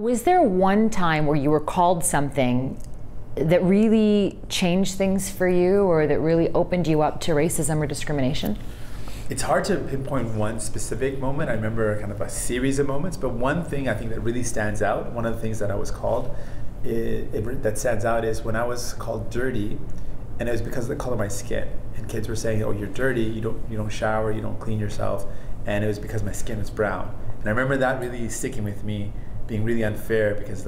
Was there one time where you were called something that really changed things for you, or that really opened you up to racism or discrimination? It's hard to pinpoint one specific moment. I remember kind of a series of moments, but one thing I think that really stands out, one of the things that I was called, that stands out is when I was called dirty, and it was because of the color of my skin. And kids were saying, "Oh, you're dirty. You don't shower. You don't clean yourself." And it was because my skin was brown. And I remember that really sticking with me, being really unfair, because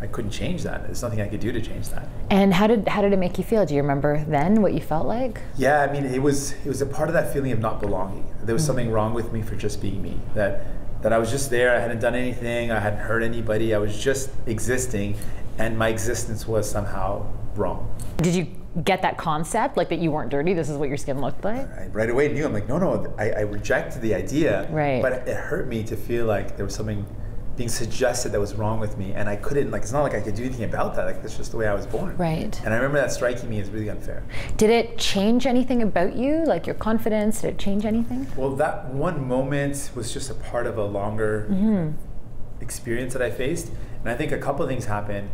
I couldn't change that. There's nothing I could do to change that. And how did it make you feel? Do you remember then what you felt like? Yeah, I mean, it was a part of that feeling of not belonging. There was something wrong with me for just being me. That I was just there. I hadn't done anything. I hadn't hurt anybody. I was just existing, and my existence was somehow wrong. Did you get that concept, like that you weren't dirty? This is what your skin looked like. I right away knew. I'm like, no. I rejected the idea. Right. But it hurt me to feel like there was something being suggested that was wrong with me, and I couldn't, it's not like I could do anything about that. That's just the way I was born. Right. And I remember that striking me as really unfair. Did it change anything about you, like your confidence? Did it change anything? Well, that one moment was just a part of a longer experience that I faced, and I think a couple of things happened.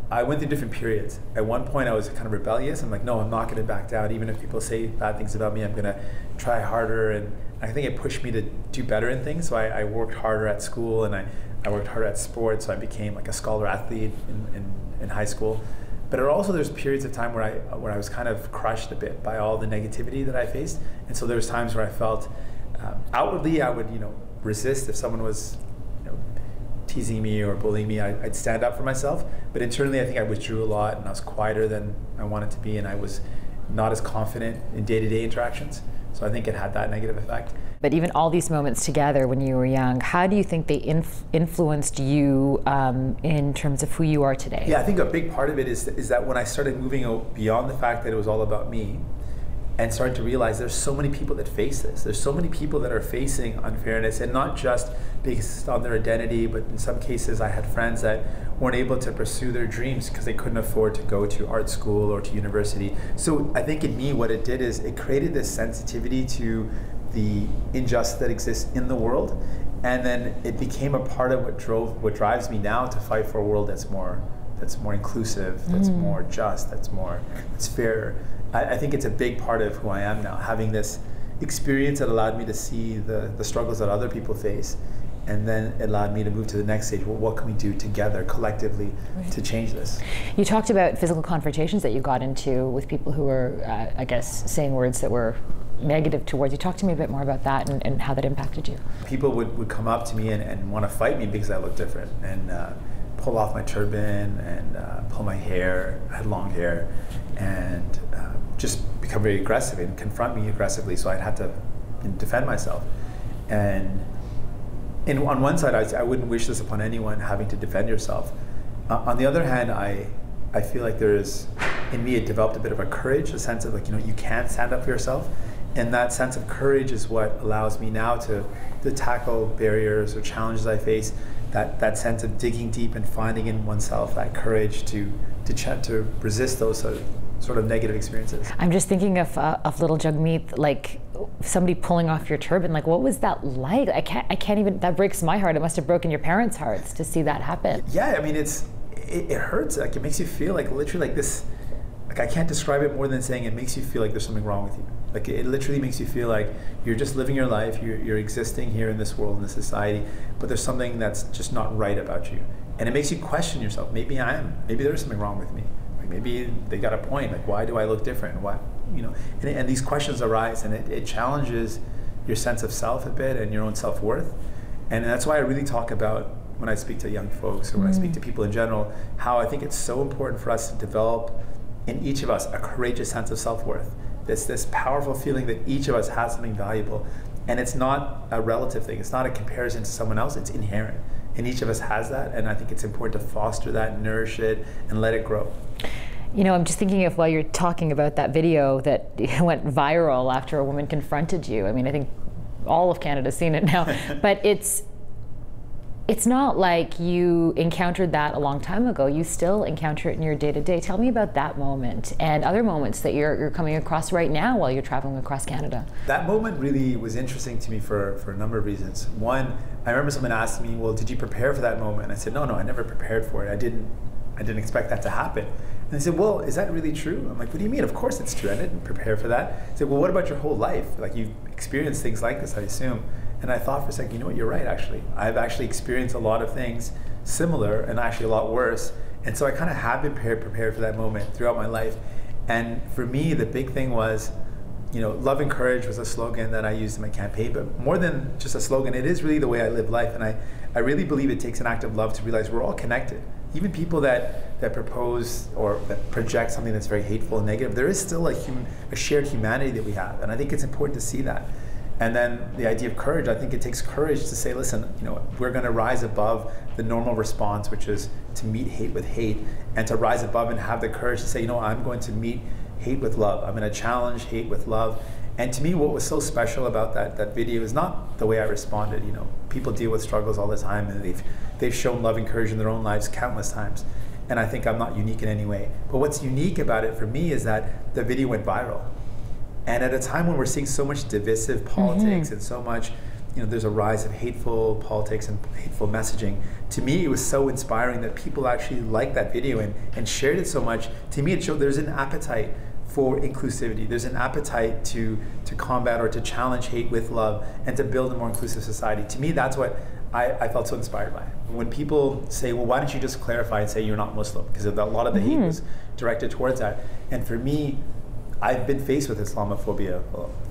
I went through different periods. At one point I was kind of rebellious. I'm like, no, I'm not gonna back down. Even if people say bad things about me, I'm gonna try harder. And I think it pushed me to do better in things. So I worked harder at school, and I worked harder at sports. So I became like a scholar athlete in high school. But also there's periods of time where I was kind of crushed a bit by all the negativity that I faced. And so there was times where I felt, outwardly I would resist if someone was teasing me or bullying me. I'd stand up for myself, but internally I think I withdrew a lot, and I was quieter than I wanted to be, and I was not as confident in day-to-day interactions. So I think it had that negative effect. But even all these moments together when you were young, how do you think they influenced you in terms of who you are today? Yeah, I think a big part of it is that when I started moving beyond the fact that it was all about me, and started to realize there's so many people that face this. There's so many people that are facing unfairness, and not just based on their identity, but in some cases I had friends that weren't able to pursue their dreams because they couldn't afford to go to art school or to university. So I think in me what it did is it created this sensitivity to the injustice that exists in the world, and then it became a part of what drives me now to fight for a world that's more inclusive, that's more just, that's fairer. I think it's a big part of who I am now, having this experience that allowed me to see the struggles that other people face, and then it allowed me to move to the next stage. Well, what can we do together, collectively, to change this? You talked about physical confrontations that you got into with people who were, I guess, saying words that were negative towards you. Talk to me a bit more about that and how that impacted you. People would come up to me and want to fight me because I look different, and pull off my turban and pull my hair. I had long hair, and just become very aggressive and confront me aggressively. So I'd have to defend myself. And on one side, I wouldn't wish this upon anyone, having to defend yourself. On the other hand, I feel like there's, in me, it developed a bit of a courage, a sense of you can stand up for yourself. And that sense of courage is what allows me now to tackle barriers or challenges I face. That sense of digging deep and finding in oneself that courage to resist those sort of negative experiences. I'm just thinking of little Jagmeet, like somebody pulling off your turban. Like, what was that like? I can't even. That breaks my heart. It must have broken your parents' hearts to see that happen. Yeah, I mean, it hurts. Like, it makes you feel like literally like this. Like, I can't describe it more than saying it makes you feel like there's something wrong with you. Like, it literally makes you feel like you're just living your life, you're existing here in this world, in this society, but there's something that's just not right about you. And it makes you question yourself. Maybe there's something wrong with me. Like, maybe they got a point. Like, why do I look different? Why, and these questions arise, and it challenges your sense of self a bit and your own self-worth. And that's why I really talk about, when I speak to young folks or when I speak to people in general, how I think it's so important for us to develop in each of us a courageous sense of self-worth. This powerful feeling that each of us has something valuable. And it's not a relative thing. It's not a comparison to someone else. It's inherent. And each of us has that. And I think it's important to foster that, nourish it, and let it grow. I'm just thinking of, while you're talking about that video that went viral after a woman confronted you. I mean, I think all of Canada's seen it now. But it's not like you encountered that a long time ago. You still encounter it in your day-to-day. Tell me about that moment and other moments that you're coming across right now while you're traveling across Canada. That moment really was interesting to me for a number of reasons. One, I remember someone asked me, well, did you prepare for that moment? And I said, no, I never prepared for it. I didn't expect that to happen. And they said, well, is that really true? I'm like, what do you mean? Of course it's true. I didn't prepare for that. They said, well, what about your whole life? Like, you've experienced things like this, I assume. And I thought for a second, you know what, you're right, actually. I've actually experienced a lot of things similar and actually a lot worse. And so I kind of have been prepared for that moment throughout my life. And for me, the big thing was, you know, love and courage was a slogan that I used in my campaign, but more than just a slogan, it is really the way I live life. And I really believe it takes an act of love to realize we're all connected. Even people that propose or that project something that's very hateful and negative, there is still a shared humanity that we have. And I think it's important to see that. And then the idea of courage, I think it takes courage to say, listen, you know, we're going to rise above the normal response, which is to meet hate with hate, and to rise above and have the courage to say, you know, I'm going to meet hate with love. I'm going to challenge hate with love. And to me, what was so special about that video is not the way I responded. You know, people deal with struggles all the time, and they've shown love and courage in their own lives countless times. And I think I'm not unique in any way. But what's unique about it for me is that the video went viral. And at a time when we're seeing so much divisive politics and so much, you know, there's a rise of hateful politics and hateful messaging. To me, it was so inspiring that people actually liked that video and shared it so much. To me, it showed there's an appetite for inclusivity. There's an appetite to combat or to challenge hate with love and to build a more inclusive society. To me, that's what I felt so inspired by. When people say, well, why don't you just clarify and say you're not Muslim? Because a lot of the hate was directed towards that. And for me, I've been faced with Islamophobia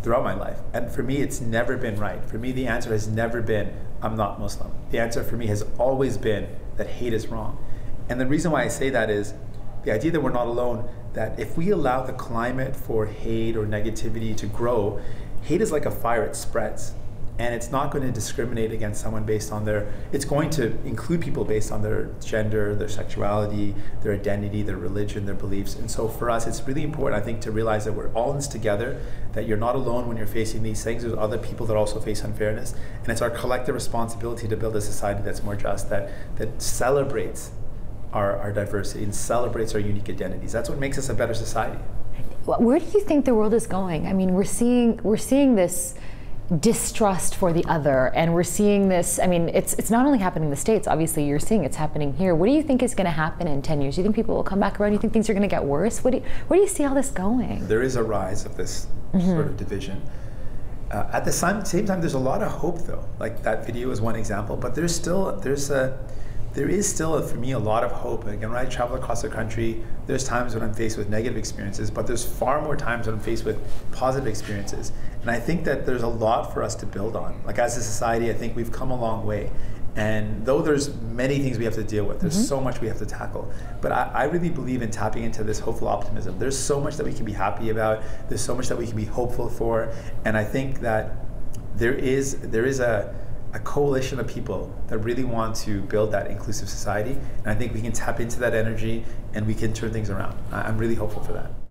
throughout my life. And for me, it's never been right. For me, the answer has never been, I'm not Muslim. The answer for me has always been that hate is wrong. And the reason why I say that is the idea that we're not alone, that if we allow the climate for hate or negativity to grow, hate is like a fire, it spreads. And it's not going to discriminate against someone based on it's going to include people based on their gender, their sexuality, their identity, their religion, their beliefs. And so for us, it's really important, I think, to realize that we're all in this together, that you're not alone when you're facing these things. There's other people that also face unfairness. And it's our collective responsibility to build a society that's more just, that celebrates our diversity and celebrates our unique identities. That's what makes us a better society. Where do you think the world is going? I mean, we're seeing this distrust for the other, and we're seeing this, I mean, it's not only happening in the States, obviously you're seeing it's happening here. What do you think is going to happen in 10 years? Do you think people will come back around? Do you think things are going to get worse? Where do you see all this going? There is a rise of this sort of division. At the same time, there's a lot of hope though. Like that video is one example, but there is still, for me, a lot of hope. Again, when I travel across the country, there's times when I'm faced with negative experiences, but there's far more times when I'm faced with positive experiences. And I think that there's a lot for us to build on. Like as a society, I think we've come a long way. And though there's many things we have to deal with, there's so much we have to tackle. But I really believe in tapping into this hopeful optimism. There's so much that we can be happy about. There's so much that we can be hopeful for. And I think that there is a coalition of people that really want to build that inclusive society. And I think we can tap into that energy and we can turn things around. I'm really hopeful for that.